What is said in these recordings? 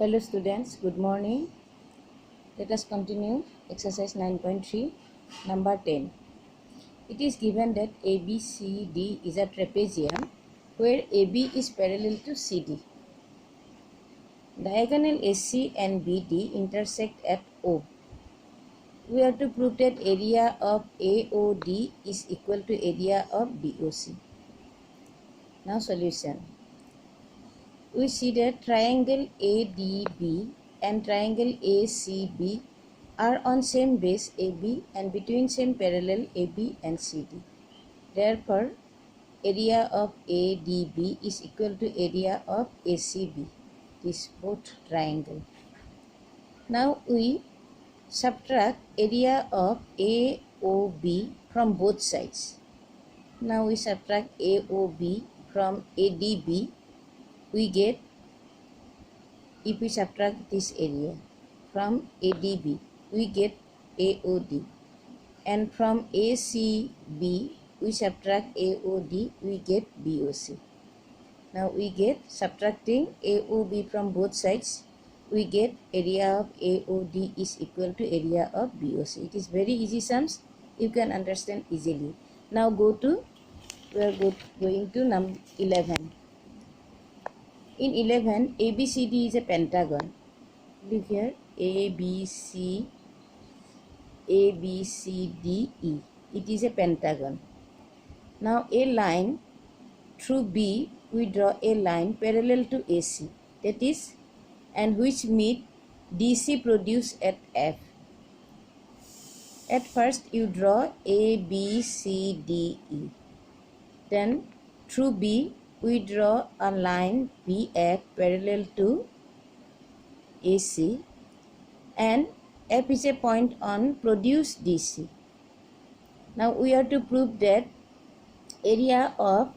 Hello students, good morning. Let us continue exercise 9.3, number 10. It is given that ABCD is a trapezium where AB is parallel to CD. Diagonal AC and BD intersect at O. We have to prove that area of AOD is equal to area of DOC. Now solution. We see that triangle ADB and triangle ACB are on same base AB and between same parallel AB and CD. Therefore, area of ADB is equal to area of ACB. This both triangle. Now we subtract area of AOB from both sides. Now we subtract AOB from ADB. We get, if we subtract this area from ADB, we get AOD, and from ACB we subtract AOD, we get BOC. Now we get, subtracting AOB from both sides, we get area of AOD is equal to area of BOC. It is very easy sums, you can understand easily. Now we are going to number 11. In 11, ABCD is a pentagon. Look here, ABCDE. It is a pentagon. Now a line through B, we draw a line parallel to AC. That is, and which meet DC produced at F. At first you draw ABCDE. Then through B, we draw a line BF parallel to AC, and F is a point on produced DC. Now we have to prove that area of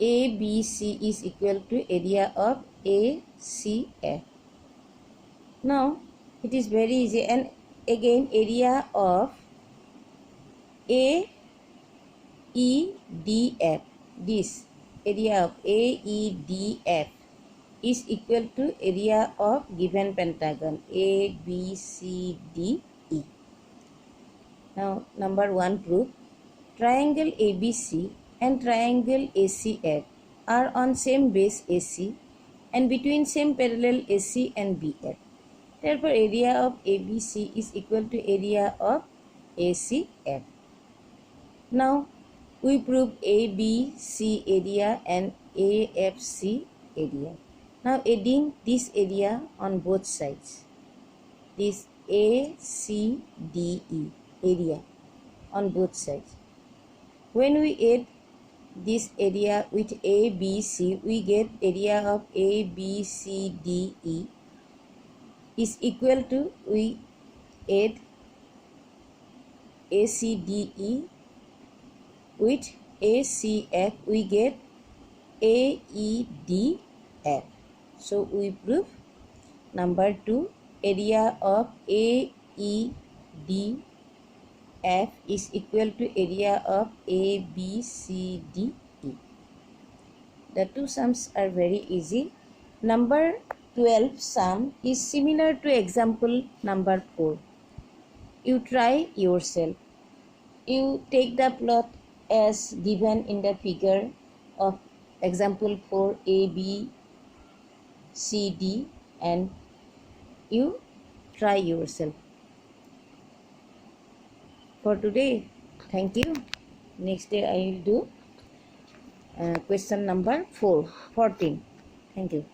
ABC is equal to area of ACF. Now it is very easy, and again area of AEDF, this area of AEDF is equal to area of given pentagon ABCDE. Now number 1 proof. Triangle ABC and triangle ACF are on same base AC and between same parallel AC and BF. Therefore area of ABC is equal to area of ACF. Now we prove ABC area and AFC area. Now adding this area on both sides, this ACDE area on both sides. When we add this area with ABC, we get area of ABCDE is equal to, we add ACDE with ACF, we get AEDF. So we prove number 2, area of AEDF is equal to area of ABCDE. The two sums are very easy. Number 12 sum is similar to example number 4. You try yourself. You take the plot as given in the figure of example 4 ABCD, and you try yourself. For today, thank you. Next day I will do question number 14. Thank you.